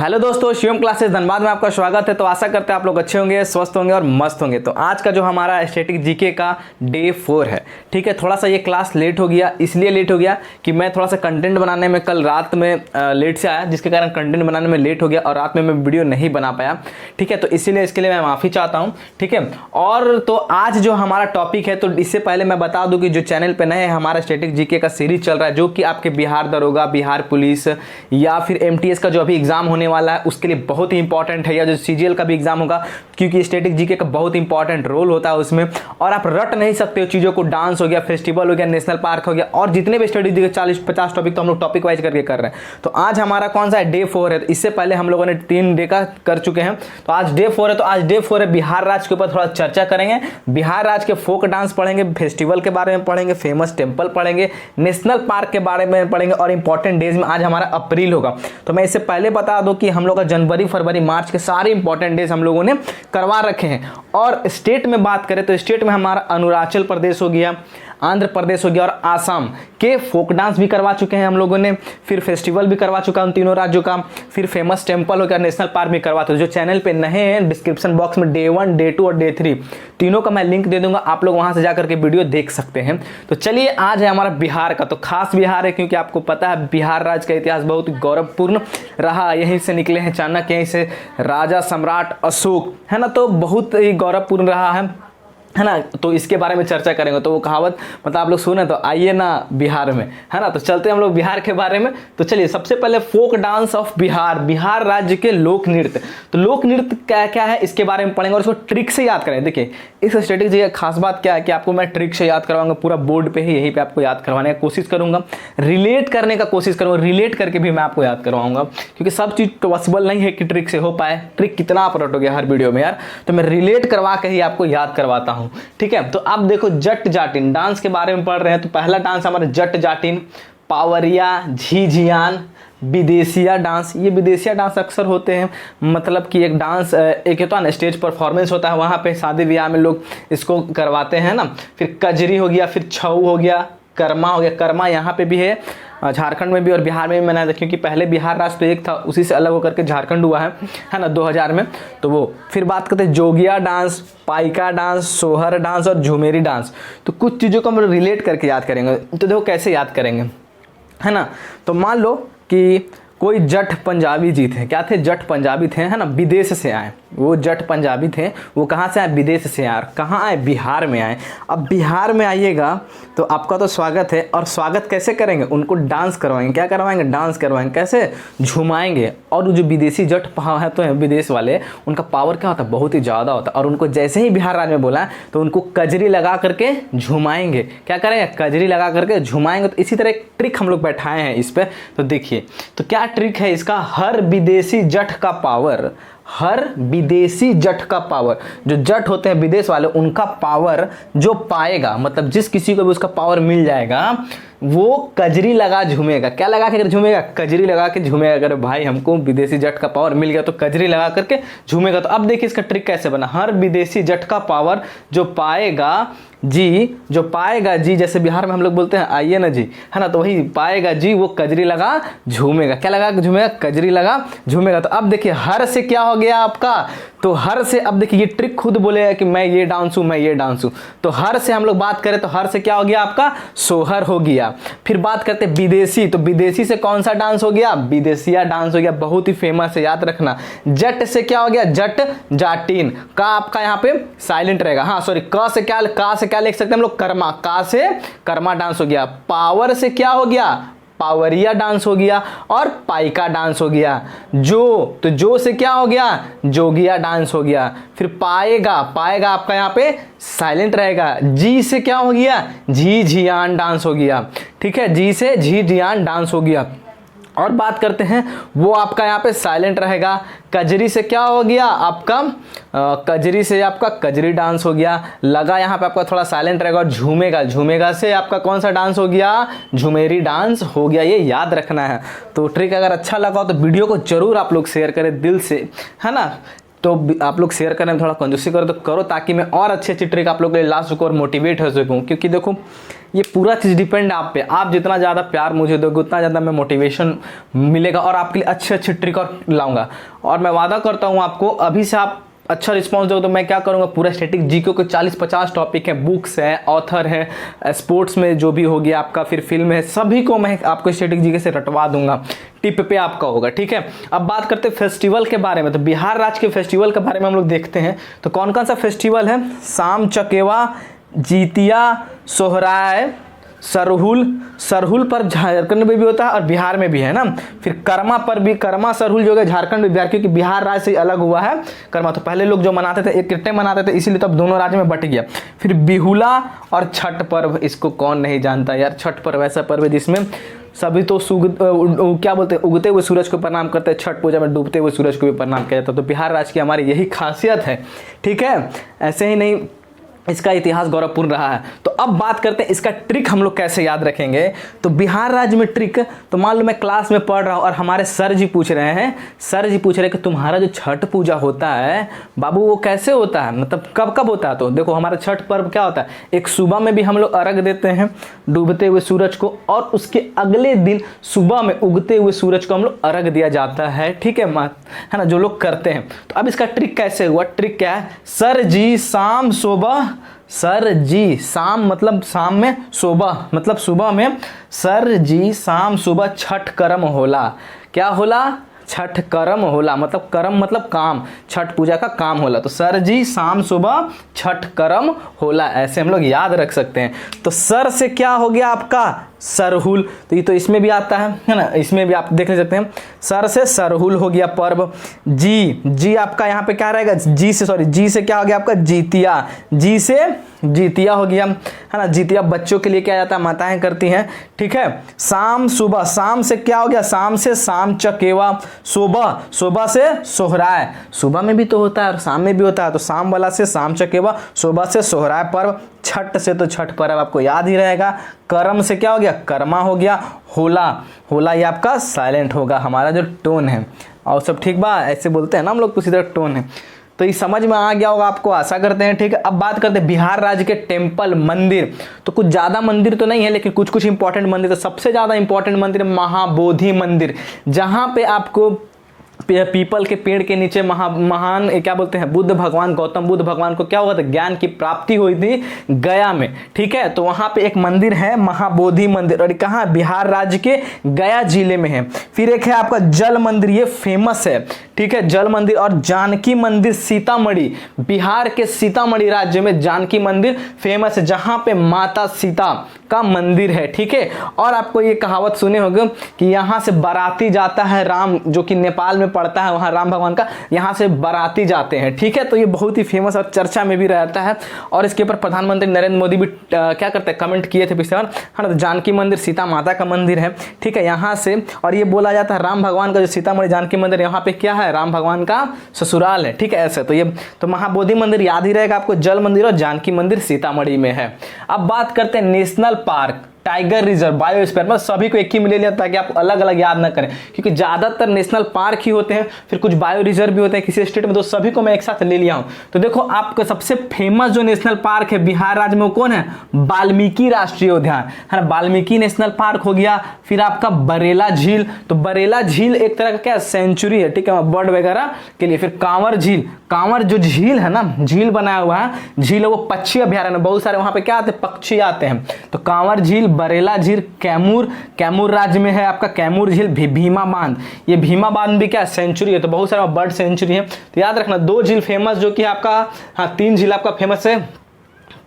Hello दोस्तों, Shivam classes Dhanbad में आपका स्वागत है। तो आशा करते हैं आप लोग अच्छे होंगे, स्वस्थ होंगे और मस्त होंगे। तो आज का जो हमारा स्टैटिक जीके का डे 4 है, ठीक है। थोड़ा सा ये क्लास लेट हो गया, इसलिए लेट हो गया कि मैं थोड़ा सा कंटेंट बनाने में कल रात में लेट से आया, जिसके कारण कंटेंट बनाने में लेट हो गया और रात में मैं वीडियो नहीं बना पाया, ठीक है। तो इसीलिए इसके लिए मैं माफ़ी चाहता हूँ, ठीक है। और तो आज जो हमारा टॉपिक है, तो इससे पहले मैं बता दूँ कि जो चैनल पर नए हमारा स्टैटिक जीके का सीरीज चल रहा है, जो कि आपके बिहार दरोगा, बिहार पुलिस या फिर MTS का जो अभी एग्जाम होने वाला है उसके लिए बहुत ही इंपॉर्टेंट है, या जो CGL का भी एग्जाम होगा, क्योंकि स्टैटिक जीके का बहुत इंपॉर्टेंट रोल होता है उसमें। और आप रट नहीं सकते हो चीज़ों को। डांस हो गया, फेस्टिवल हो गया, नेशनल पार्क हो गया, और जितने भी स्टडी जीके 40-50 टॉपिक तो हम लोग टॉपिक वाइज करके कर रहे हैं। तो आज हमारा कौन सा है? डे 4 है। तो इससे पहले हम लोगों ने 3 डे का कर चुके हैं, तो आज डे 4 है। तो आज डे 4 है, बिहार राज्य के ऊपर थोड़ा चर्चा करेंगे। बिहार राज्य के फोक डांस पढ़ेंगे, फेस्टिवल के बारे में पढ़ेंगे, फेमस टेम्पल पढ़ेंगे, नेशनल पार्क के बारे में पढ़ेंगे, और इंपॉर्टेंट डेज में आज हमारा अप्रैल होगा। तो मैं इससे पहले बता दूं कि हम लोग का जनवरी, फरवरी, मार्च के सारे इंपॉर्टेंट डेज हम लोगों ने करवा रखे हैं। और स्टेट में बात करें तो स्टेट में हमारा अरुणाचल प्रदेश हो गया, आंध्र प्रदेश हो गया और आसाम के फोक डांस भी करवा चुके हैं हम लोगों ने। फिर फेस्टिवल भी करवा चुका उन तीनों राज्यों का। फिर फेमस टेम्पल हो गया, नेशनल पार्क भी करवा चुके। जो चैनल पे नए हैं, डिस्क्रिप्शन बॉक्स में डे 1, डे 2 और डे 3 तीनों का मैं लिंक दे दूंगा, आप लोग वहां से जाकर के वीडियो देख सकते हैं। तो चलिए, आज है हमारा बिहार का। तो खास बिहार है क्योंकि आपको पता है बिहार राज्य का इतिहास बहुत ही गौरवपूर्ण रहा। यहीं से निकले हैं चाणक्य, यहीं से राजा सम्राट अशोक, है ना। तो बहुत ही गौरवपूर्ण रहा है ना। तो इसके बारे में चर्चा करेंगे। तो वो कहावत मतलब आप लोग सुने तो आइए ना बिहार में, है ना। तो चलते हैं हम लोग बिहार के बारे में। तो चलिए, सबसे पहले folk dance of Bihar, Bihar राज्य के लोक नृत्य। तो लोक नृत्य क्या क्या है इसके बारे में पढ़ेंगे और इसको ट्रिक से याद करें। देखिए, इस स्ट्रेटेजी की खास बात क्या है कि आपको मैं ट्रिक से याद करवाऊंगा, पूरा बोर्ड पे ही यहीं पे आपको याद करवाने का कोशिश करूंगा, रिलेट करने का कोशिश करूंगा, रिलेट करके भी मैं आपको याद करवाऊंगा, क्योंकि सब चीज़ पॉसिबल नहीं है कि ट्रिक से हो पाए। ट्रिक कितना आप रटोगे हर वीडियो में यार, तो मैं रिलेट करवा के ही आपको याद करवाता हूँ, ठीक है। तो अब देखो, जट जाटिन डांस के बारे में पढ़ रहे हैं। तो पहला डांस हमारा जट जाटिन, पावरिया, झीझियान, विदेशिया डांस। ये विदेशिया डांस अक्सर होते हैं, मतलब कि एक डांस, एक होता है ना स्टेज परफॉर्मेंस होता है, वहाँ पे शादी ब्याह में लोग इसको करवाते हैं ना। फिर कजरी हो गया, फिर छऊ हो गया, कर्मा हो गया। कर्मा यहाँ पे भी है, झारखंड में भी और बिहार में भी मनाया था, क्योंकि पहले बिहार राज्य तो एक था, उसी से अलग होकर के झारखंड हुआ है ना, 2000 में। तो वो फिर बात करते हैं जोगिया डांस, पाइका डांस, सोहर डांस और झुमेरी डांस। तो कुछ चीज़ों को हम रिलेट करके याद करेंगे। तो देखो कैसे याद करेंगे, है ना। तो मान लो कि कोई जट पंजाबी जी थे, क्या थे? जट पंजाबी थे, है ना, विदेश से आए। वो जट पंजाबी थे, वो कहाँ से आए? विदेश से आए। कहाँ आए? बिहार में आए। अब बिहार में आइएगा तो आपका तो स्वागत है, और स्वागत कैसे करेंगे? उनको डांस करवाएंगे। क्या करवाएंगे? डांस करवाएंगे। कैसे? झुमाएंगे। और जो विदेशी जट है तो हैं विदेश वाले, उनका पावर क्या होता है? बहुत ही ज़्यादा होता है। और उनको जैसे ही बिहार राज्य में बोला तो उनको कजरी लगा करके झुमाएंगे। क्या करेंगे? कजरी लगा करके झुमाएंगे। तो इसी तरह एक ट्रिक हम लोग बैठाए हैं इस पर। तो देखिए, तो क्या ट्रिक है इसका? हर विदेशी जट का पावर, हर विदेशी जट का पावर, जो जट होते हैं विदेश वाले, उनका पावर जो पाएगा, मतलब जिस किसी को भी उसका पावर मिल जाएगा, वो कजरी लगा झूमेगा। क्या लगा के झूमेगा? कजरी लगा के झूमेगा। अगर भाई हमको विदेशी जट का पावर मिल गया तो कजरी लगा करके झूमेगा। तो अब देखिए इसका ट्रिक कैसे बना। हर विदेशी जट का पावर जो पाएगा जी, जो पाएगा जी, जैसे बिहार में हम लोग बोलते हैं आइए ना जी, है ना। तो वही पाएगा जी, वो कजरी लगा झूमेगा। क्या लगा झूमेगा? कजरी लगा झूमेगा। तो अब देखिए, हर से क्या हो गया आपका? तो हर से, अब देखिए ये ट्रिक खुद बोलेगा कि मैं ये डांस हूँ, मैं ये डांस हूँ। तो हर से हम लोग बात करें तो हर से क्या हो गया आपका? सोहर हो गया। फिर बात करते हैं विदेशी, तो विदेशी से कौन सा डांस हो गया? विदेशिया डांस हो गया, बहुत ही फेमस है, याद रखना। जट से क्या हो गया? जट जाटिन। का आपका यहाँ पे साइलेंट रहेगा, हाँ सॉरी। का से क्या लिख सकते हैं हम लोग? कर्मा। का से कर्मा डांस हो गया। पावर से क्या हो गया? पावरिया डांस हो गया। और पाइका डांस हो गया। तो जो से क्या हो गया? जोगिया डांस हो गया। फिर पाएगा आपका यहाँ पे साइलेंट रहेगा। जी से क्या हो गया? झीझियान डांस हो गया, ठीक है। जी से झीझियान डांस हो गया। और बात करते हैं, वो आपका यहाँ पे साइलेंट रहेगा। कजरी से क्या हो गया आपका? कजरी से आपका कजरी डांस हो गया। लगा यहाँ पे आपका थोड़ा साइलेंट रहेगा। और झूमेगा से आपका कौन सा डांस हो गया? झुमेरी डांस हो गया। ये याद रखना है। तो ट्रिक अगर अच्छा लगा हो तो वीडियो को जरूर आप लोग शेयर करें दिल से, है ना। तो आप लोग शेयर करने में थोड़ा कंजूसी करो तो करो, ताकि मैं और अच्छी अच्छी ट्रिक आप लोग के लिए ला सकूँ और मोटिवेट हो सकूँ। क्योंकि देखो ये पूरा चीज़ डिपेंड आप पे, आप जितना ज़्यादा प्यार मुझे दोगे उतना ज़्यादा मैं मोटिवेशन मिलेगा और आपके लिए अच्छी अच्छी ट्रिक और लाऊंगा। और मैं वादा करता हूँ आपको, अभी से आप अच्छा रिस्पांस दो तो मैं क्या करूँगा, पूरा स्टैटिक जीके के 40-50 टॉपिक है, बुक्स है, ऑथर है, स्पोर्ट्स में जो भी हो गया आपका, फिर फिल्म है, सभी को मैं आपको स्टैटिक जीके से रटवा दूंगा, टिप पे आपका होगा। ठीक है, अब बात करते हैं फेस्टिवल के बारे में। तो बिहार राज्य के फेस्टिवल के बारे में हम लोग देखते हैं। तो कौन कौन सा फेस्टिवल है, साम चकेवा, जीतिया, सोहराय, सरहुल पर झारखंड में भी होता है और बिहार में भी है ना। फिर कर्मा पर भी, कर्मा सरहुल जो है झारखंड में बिहार, क्योंकि बिहार राज्य से अलग हुआ है कर्मा। तो पहले लोग जो मनाते थे इकट्ठे मनाते थे, इसीलिए तब दोनों राज्य में बट गया। फिर बिहुला और छठ पर्व, इसको कौन नहीं जानता यार। छठ पर्व ऐसा पर्व है जिसमें सभी तो क्या बोलते हैं, उगते हुए सूरज को प्रणाम करते हैं। छठ पूजा में डूबते हुए सूरज को भी प्रणाम किया जाता है। तो बिहार राज्य की हमारी यही खासियत है। ठीक है, ऐसे ही नहीं, इसका इतिहास गौरवपूर्ण रहा है। तो अब बात करते हैं इसका ट्रिक हम लोग कैसे याद रखेंगे। तो बिहार राज्य में ट्रिक, तो मान लो मैं क्लास में पढ़ रहा हूँ और हमारे सर जी पूछ रहे हैं, कि तुम्हारा जो छठ पूजा होता है बाबू वो कैसे होता है, मतलब कब कब होता है। तो देखो हमारा छठ पर्व क्या होता है, एक सुबह में भी हम लोग अर्घ देते हैं डूबते हुए सूरज को, और उसके अगले दिन सुबह में उगते हुए सूरज को हम लोग अर्घ दिया जाता है। ठीक है ना, जो लोग करते हैं। तो अब इसका ट्रिक कैसे हुआ, ट्रिक क्या है, सर जी शाम सुबह, सर जी शाम मतलब शाम में, सुबह मतलब सुबह में, सर जी शाम सुबह छठ कर्म होला। क्या होला, छठ कर्म होला, मतलब कर्म मतलब काम, छठ पूजा का काम होला। तो सर जी शाम सुबह छठ कर्म होला, ऐसे हम लोग याद रख सकते हैं। तो सर से क्या हो गया आपका, सरहुल। तो ये तो इसमें भी आता है ना, इसमें भी आप देख सकते हैं। सर से सरहुल हो गया पर्व। जी आपका यहाँ पे क्या रहेगा, जी से क्या हो गया आपका, जीतिया। जी से जीतिया हो गया, है ना। जीतिया बच्चों के लिए क्या जाता है, माताएं करती हैं। ठीक है, शाम सुबह, शाम से क्या हो गया, शाम से शाम चकेवा। सुबह से सोहराय, सुबह में भी तो होता है और शाम में भी होता है। तो शाम वाला से शाम चकेवा, सुबह से सोहराय पर्व। छठ से तो छठ पर्व आपको याद ही रहेगा। कर्म से क्या हो गया, कर्मा हो गया। होला ये आपका साइलेंट होगा, हमारा जो टोन है। और सब ठीक बा, ऐसे बोलते हैं ना हम लोग, उसी तरह टोन है। तो ये समझ में आ गया होगा आपको, आशा करते हैं। ठीक है, अब बात करते हैं बिहार राज्य के टेम्पल, मंदिर। तो कुछ ज़्यादा मंदिर तो नहीं है, लेकिन कुछ कुछ इंपॉर्टेंट मंदिर। तो सबसे ज़्यादा इंपॉर्टेंट मंदिर महाबोधि मंदिर, जहाँ पे आपको पीपल के पेड़ के नीचे महान क्या बोलते हैं, बुद्ध भगवान, गौतम बुद्ध भगवान को क्या हुआ था, ज्ञान की प्राप्ति हुई थी गया में। ठीक है, तो वहां पे एक मंदिर है महाबोधि मंदिर, और कहाँ, बिहार राज्य के गया जिले में है। फिर एक है आपका जल मंदिर, ये फेमस है। ठीक है, जल मंदिर। और जानकी मंदिर सीतामढ़ी, बिहार के सीतामढ़ी राज्य में जानकी मंदिर फेमस है, जहां पे माता सीता का मंदिर है। ठीक है, और आपको ये कहावत सुने होंगे कि यहाँ से बाराती जाता है राम, जो कि नेपाल में पड़ता है, वहाँ राम भगवान का, यहाँ से बाराती जाते हैं। ठीक है, तो ये बहुत ही फेमस और चर्चा में भी रहता है। और इसके ऊपर प्रधानमंत्री नरेंद्र मोदी भी क्या करते हैं, कमेंट किए थे पिछले बार, है ना। जानकी मंदिर सीता माता का मंदिर है। ठीक है, यहाँ से, और ये बोला जाता है राम भगवान का जो सीतामढ़ी जानकी मंदिर, यहाँ पे क्या है, राम भगवान का ससुराल है। ठीक है, ऐसे तो ये तो महाबोधि मंदिर याद ही रहेगा आपको, जल मंदिर और जानकी मंदिर सीतामढ़ी में है। अब बात करते हैं national park, tiger reserve, biosphere, मतलब सभी को एक ही में ले लिया ताकि आप अलग अलग याद ना करें, क्योंकि ज्यादातर नेशनल पार्क ही होते हैं, फिर कुछ बायो रिजर्व भी होते हैं किसी स्टेट में, तो सभी को मैं एक साथ ले लिया हूं। तो देखो आपका सबसे फेमस जो नेशनल पार्क है बिहार राज्य में वो कौन है, वाल्मीकि राष्ट्रीय उद्यान, है ना। वाल्मीकि नेशनल पार्क हो गया। फिर आपका बरेला झील, तो बरेला झील एक तरह का क्या सेंचुरी है, ठीक है, बर्ड वगैरह के लिए। फिर कांवर झील, कांवर जो झील है ना, झील बनाया हुआ है, झील है वो पक्षी अभ्यारण्य, बहुत सारे वहां पे क्या आते हैं, पक्षी आते हैं। तो कांवर झील, बरेला झील, कैमूर राज्य में है आपका कैमूर झील, भीमा बांध, ये भीमा बांध भी क्या सेंचुरी है, तो बहुत सारा बर्ड सेंचुरी है। तो याद रखना 2 झील फेमस जो कि आपका, हाँ 3 झील आपका फेमस है,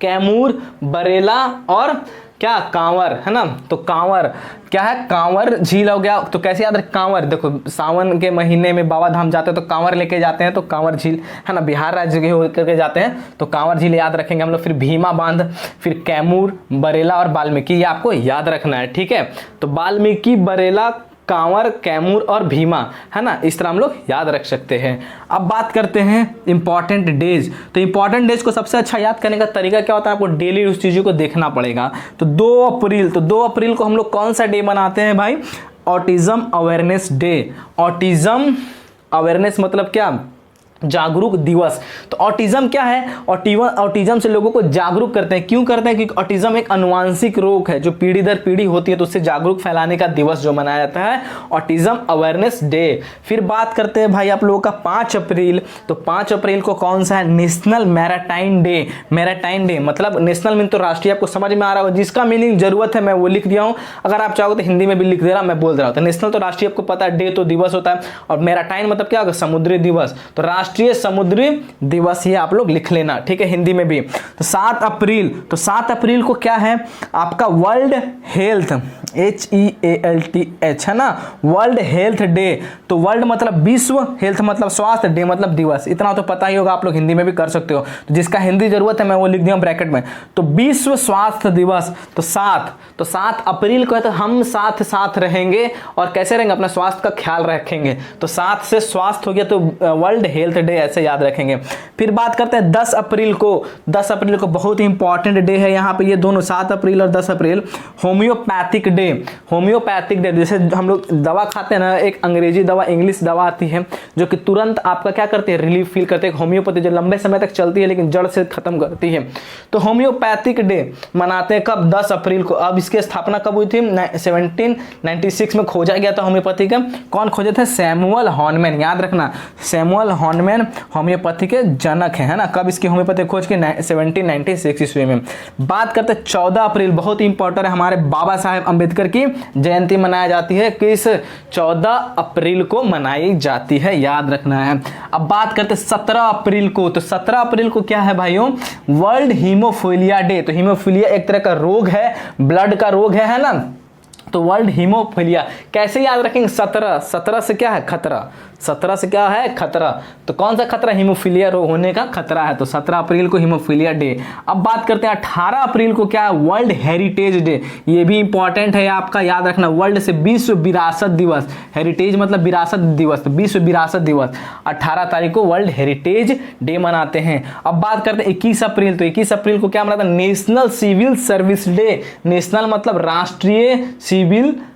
कैमूर, बरेला और क्या, कांवर, है ना। तो कांवर क्या है, कांवर झील हो गया। तो कैसे याद रखें, कांवर, देखो सावन के महीने में बाबा धाम जाते हैं तो कांवर लेके जाते हैं, तो कांवर झील, है ना, बिहार राज्य के होकर के जाते हैं, तो कांवर झील याद रखेंगे हम लोग। फिर भीमा बांध, फिर कैमूर, बरेला और वाल्मीकि, ये आपको याद रखना है। ठीक है, तो वाल्मीकि, बरेला, कांवर, कैमूर और भीमा, है ना, इस तरह हम लोग याद रख सकते हैं। अब बात करते हैं इंपॉर्टेंट डेज। तो इंपॉर्टेंट डेज को सबसे अच्छा याद करने का तरीका क्या होता है, आपको डेली उस चीज़ों को देखना पड़ेगा। तो 2 अप्रैल, तो 2 अप्रैल को हम लोग कौन सा डे मनाते हैं भाई, autism awareness day. Autism awareness मतलब क्या, जागरूक दिवस। तो ऑटिज्म क्या है? ऑटिज्म से लोगों को जागरूक करते हैं। क्यों करते हैं? क्योंकि ऑटिज्म एक अनुवांशिक रोग है जो पीढ़ी दर पीढ़ी होती है, तो उससे जागरूक फैलाने का दिवस जो मनाया जाता है ऑटिज्म अवेयरनेस डे। फिर बात करते हैं भाई आप लोगों का 5 अप्रैल। तो 5 अप्रैल को कौन सा है? National maritime day. Maritime day मतलब नेशनल मीन तो राष्ट्रीय, आपको समझ में आ रहा होगा, जिसका मीनिंग जरूरत है मैं वो लिख दिया हूं, अगर आप चाहो तो हिंदी में भी लिख दे रहा, मैं बोल रहा हूं। तो नेशनल तो राष्ट्रीय आपको पता है, डे तो दिवस होता है, और मैराटाइन मतलब क्या होगा? समुद्री दिवस। तो राष्ट्रीय समुद्री दिवस ये आप लोग लिख लेना, ठीक है, हिंदी में भी। तो 7 अप्रैल, तो 7 अप्रैल को क्या है आपका? वर्ल्ड हेल्थ, HEALTH है ना, वर्ल्ड हेल्थ डे। तो वर्ल्ड मतलब विश्व, हेल्थ मतलब स्वास्थ्य, डे मतलब दिवस। इतना तो पता ही होगा, आप लोग हिंदी में भी कर सकते हो, तो जिसका हिंदी जरूरत है मैं वो लिख दिया ब्रैकेट में। तो विश्व स्वास्थ्य दिवस। तो 7 अप्रैल को है, तो हम साथ साथ रहेंगे और कैसे रहेंगे? अपना स्वास्थ्य का ख्याल रखेंगे। तो 7 से स्वास्थ्य हो गया, तो वर्ल्ड हेल्थ डे ऐसे याद रखेंगे। फिर बात करते हैं 10 अप्रैल को। 10 अप्रैल को बहुत ही इंपॉर्टेंट डे है यहाँ पे, ये दोनों 7 अप्रैल और 10 अप्रैल होम्योपैथिक डे। होम्योपैथिक डे, जैसे हम लोग दवा खाते हैं ना, एक अंग्रेजी दवा, इंग्लिश दवा आती है जो कि तुरंत आपका क्या करती है? रिलीफ फील करते हैं। होम्योपैथी जो लंबे समय तक चलती है लेकिन जड़ से खत्म करती है। तो होम्योपैथिक डे मनाते हैं कब? 10 अप्रैल को। अब इसकी स्थापना कब हुई थी? 1796 में खोजा गया था होम्योपैथी का। कौन खोजे थे? सैमुअल हॉर्नमैन। याद रखना, सैमुअल हॉर्नमैन होम्योपैथी के जनक है ना। कब इसकी होम्योपैथी खोज के? 1796 ईस्वी में। बात करते हैं 14 अप्रैल, बहुत ही इंपॉर्टेंट है, हमारे बाबा साहेब अंबेडकर की जयंती मनाई जाती है। किस? 14 अप्रैल को मनाई जाती है, याद रखना है। अब बात करते हैं 17 अप्रैल को। तो 17 अप्रैल को क्या है भाइयों? World haemophilia day. तो हीमोफीलिया एक तरह का रोग है, ब्लड का रोग है ना। तो वर्ल्ड हीमोफीलिया कैसे याद रखेंगे? 17 से क्या है? खतरा। 17 से क्या है? खतरा। तो कौन सा खतरा? हीमोफीलिया रोग होने का खतरा है। तो 17 अप्रैल को हीमोफीलिया डे। अब बात करते हैं 18 अप्रैल को क्या है? World heritage day. ये भी इंपॉर्टेंट है आपका, याद रखना। वर्ल्ड से विश्व विरासत दिवस, हेरिटेज मतलब विरासत दिवस, तो विश्व विरासत दिवस 18 तारीख को वर्ल्ड हेरिटेज डे मनाते हैं। अब बात करते हैं 21 अप्रैल। तो 21 अप्रैल को क्या मनाते हैं? National civil service day. National मतलब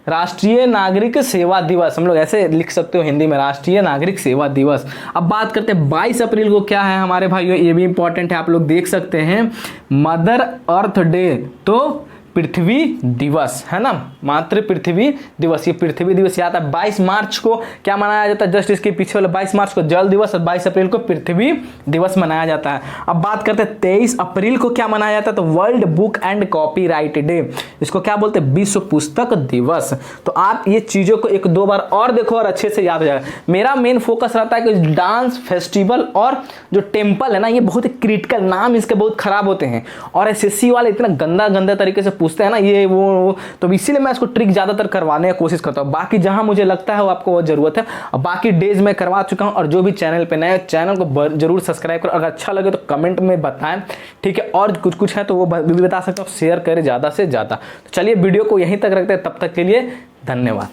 राष्ट्रीय नागरिक सेवा दिवस, हम लोग ऐसे लिख सकते हो हिंदी में, राष्ट्रीय नागरिक सेवा दिवस। अब बात करते हैं 22 अप्रैल को क्या है हमारे भाइयों? ये भी इंपॉर्टेंट है, आप लोग देख सकते हैं, मदर अर्थ डे। तो पृथ्वी दिवस है ना, मात्र पृथ्वी दिवस। ये पृथ्वी दिवस याद है। 22 मार्च को क्या मनाया जाता है? जस्ट इसके पीछे वाला 22 मार्च को जल दिवस, और 22 अप्रैल को पृथ्वी दिवस मनाया जाता है। अब बात करते हैं 23 अप्रैल को क्या मनाया जाता है? तो world book and copyright day. इसको क्या बोलते हैं? विश्व पुस्तक दिवस। तो आप ये चीजों को 1-2 बार और देखो और अच्छे से याद हो जाएगा। मेरा मेन फोकस रहता है कि डांस, फेस्टिवल और जो टेम्पल है ना, ये बहुत ही क्रिटिकल, नाम इसके बहुत खराब होते हैं, और SSC वाले इतना गंदा तरीके से पूछते हैं ना ये वो, तो इसीलिए मैं इसको ट्रिक ज्यादातर करवाने की कोशिश करता हूँ। बाकी जहां मुझे लगता है वो आपको वो जरूरत है, और बाकी डेज मैं करवा चुका हूं। और जो भी चैनल पे नए, चैनल को जरूर सब्सक्राइब करो। अगर अच्छा लगे तो कमेंट में बताएं, ठीक है। और कुछ है तो वो भी बता सकते हो, शेयर करें ज्यादा से ज्यादा। तो चलिए वीडियो को यहीं तक रखते हैं, तब तक के लिए धन्यवाद।